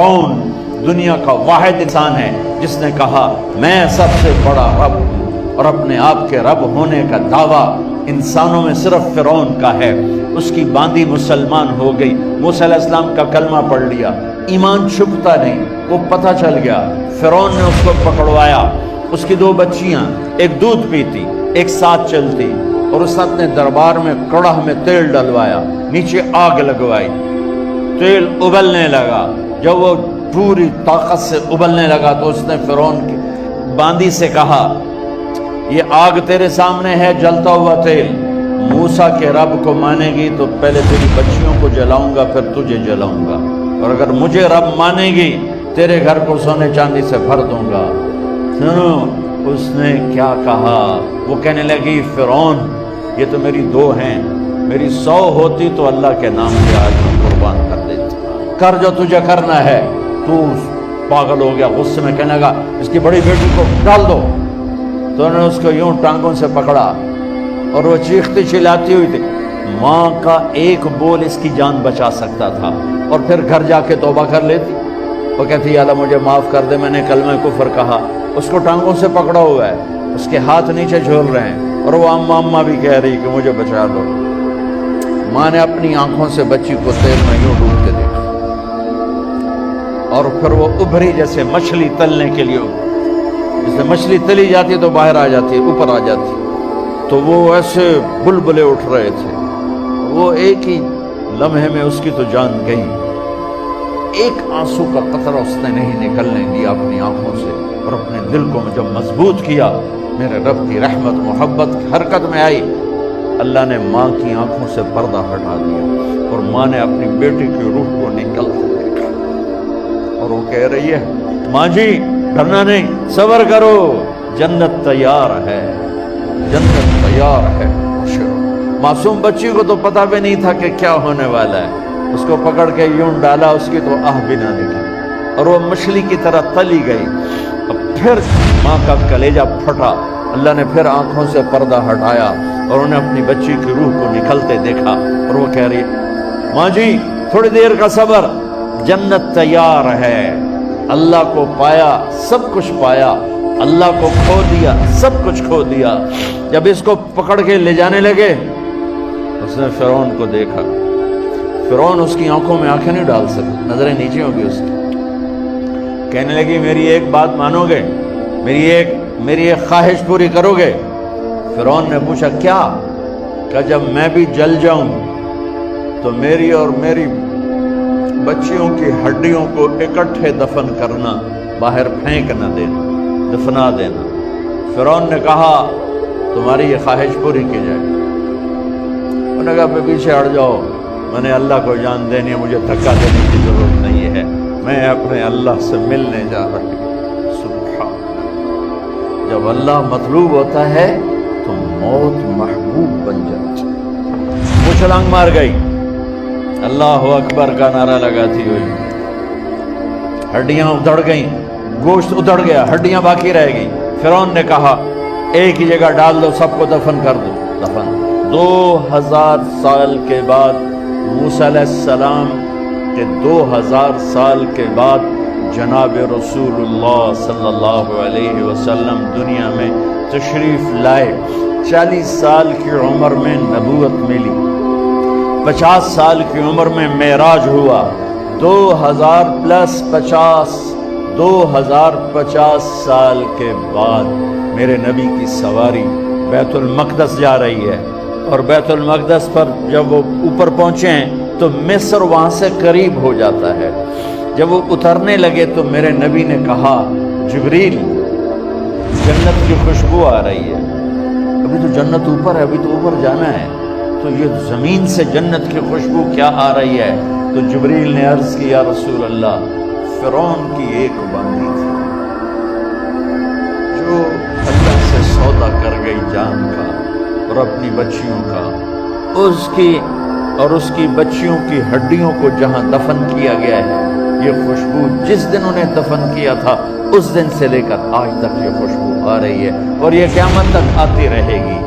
فرعون دنیا کا واحد انسان ہے جس نے کہا میں سب سے بڑا رب ہوں، اور اپنے آپ کے رب ہونے کا دعویٰ انسانوں میں صرف فرعون کا ہے۔ اس کی باندی مسلمان ہو گئی، موسیٰ علیہ السلام کا کلمہ پڑھ لیا، ایمان چھپتا نہیں، وہ پتہ چل گیا۔ فرعون نے اس کو پکڑوایا، اس کی 2 بچیاں، ایک دودھ پیتی ایک ساتھ چلتی، اور اس نے اپنے دربار میں کڑاہ میں تیل ڈلوایا، نیچے آگ لگوائی، تیل ابلنے لگا۔ جب وہ پوری طاقت سے ابلنے لگا تو اس نے فرعون کی باندی سے کہا یہ آگ تیرے سامنے ہے، جلتا ہوا تیل، موسیٰ کے رب کو مانے گی تو پہلے تیری بچیوں کو جلاؤں گا پھر تجھے جلاؤں گا، اور اگر مجھے رب مانے گی تیرے گھر کو سونے چاندی سے بھر دوں گا۔ سنو اس نے کیا کہا، وہ کہنے لگی فرعون یہ تو میری 2 ہیں، میری 100 ہوتی تو اللہ کے نام سے آج میں قربان کر دیتی، کر جو تجھے کرنا ہے۔ تو پاگل ہو گیا، غصے میں کہنے لگا اس کی بڑی بیٹی کو ڈال دو۔ تو انہوں نے اس کو یوں ٹانگوں سے پکڑا اور وہ چیختی چلاتی ہوئی تھی۔ ماں کا ایک بول اس کی جان بچا سکتا تھا، اور پھر گھر جا کے توبہ کر لیتی۔ وہ کہتی اللہ مجھے معاف کر دے، میں نے کلمہ کفر کہا۔ اس کو ٹانگوں سے پکڑا ہوا ہے، اس کے ہاتھ نیچے جھول رہے ہیں، اور وہ اماں بھی کہہ رہی کہ مجھے بچا لو۔ ماں نے اپنی آنکھوں سے بچی کو تیل میں یوں ڈوب کے دیکھا، اور پھر وہ ابھری جیسے مچھلی تلنے کے لیے، جیسے مچھلی تلی جاتی تو باہر آ جاتی، اوپر آ جاتی، تو وہ ایسے بلبلے اٹھ رہے تھے۔ وہ ایک ہی لمحے میں اس کی تو جان گئی، ایک آنسو کا قطرہ اس نے نہیں نکلنے دیا اپنی آنکھوں سے، اور اپنے دل کو جب مضبوط کیا، میرے رب کی رحمت محبت حرکت میں آئی۔ اللہ نے ماں کی آنکھوں سے پردہ ہٹا دیا، اور ماں نے اپنی بیٹی کی روح کو نکلتے دیکھا، اور وہ کہہ رہی ہے ماں جی ڈرنا نہیں، صبر کرو، جنت تیار ہے، جنت تیار ہے۔ معصوم بچی کو تو پتہ بھی نہیں تھا کہ کیا ہونے والا ہے، اس کو پکڑ کے یوں ڈالا، اس کی تو آہ بھی نہ نکلی، اور وہ مچھلی کی طرح تلی گئی۔ اب پھر ماں کا کلیجہ پھٹا، اللہ نے پھر آنکھوں سے پردہ ہٹایا، اور انہیں اپنی بچی کی روح کو نکلتے دیکھا، اور وہ کہہ رہی ہے ماں جی تھوڑی دیر کا صبر، جنت تیار ہے۔ اللہ کو پایا سب کچھ پایا، اللہ کو کھو دیا سب کچھ کھو دیا۔ جب اس کو پکڑ کے لے جانے لگے، اس نے فرعون کو دیکھا، فرعون اس کی آنکھوں میں آنکھیں نہیں ڈال سکتا، نظریں نیچے ہوگی اس کی۔ کہنے لگی میری ایک بات مانو گے، میری ایک خواہش پوری کرو گے؟ فرعون نے پوچھا کیا؟ کہ جب میں بھی جل جاؤں تو میری اور میری بچیوں کی ہڈیوں کو اکٹھے دفن کرنا، باہر پھینک نہ دینا، دفنا دینا۔ فرعون نے کہا تمہاری یہ خواہش پوری کی جائے۔ انہوں نے کہا پیچھے ہٹ جاؤ، میں نے اللہ کو جان دینی ہے، مجھے دھکا دینے کی ضرورت نہیں ہے، میں اپنے اللہ سے ملنے جا رہی ہوں۔ سبحان اللہ، جب اللہ مطلوب ہوتا ہے تو موت محبوب بن جاتی۔ وہ چھلانگ مار گئی، اللہ اکبر کا نعرہ لگاتی ہوئی، ہڈیاں ادھڑ گئیں، گوشت ادھڑ گیا، ہڈیاں باقی رہ گئیں۔ فرعون نے کہا ایک ہی جگہ ڈال دو، سب کو دفن کر دو۔ دفن 2000 سال کے بعد، موسیٰ علیہ السلام کے 2000 سال کے بعد جناب رسول اللہ صلی اللہ علیہ وسلم دنیا میں تشریف لائے۔ 40 سال کی عمر میں نبوت ملی، 50 سال کی عمر میں معراج ہوا، 2050 سال کے بعد میرے نبی کی سواری بیت المقدس جا رہی ہے، اور بیت المقدس پر جب وہ اوپر پہنچے ہیں تو مصر وہاں سے قریب ہو جاتا ہے۔ جب وہ اترنے لگے تو میرے نبی نے کہا جبریل جنت کی خوشبو آ رہی ہے، ابھی تو جنت اوپر ہے، ابھی تو اوپر جانا ہے، تو یہ زمین سے جنت کی خوشبو کیا آ رہی ہے؟ تو جبریل نے عرض کی یا رسول اللہ فرعون کی ایک باندی تھی جو اللہ سے سودا کر گئی جان کا اور اپنی بچیوں کا، اس کی بچیوں کی ہڈیوں کو جہاں دفن کیا گیا ہے، یہ خوشبو جس دن انہیں دفن کیا تھا اس دن سے لے کر آج تک یہ خوشبو آ رہی ہے، اور یہ قیامت تک آتی رہے گی۔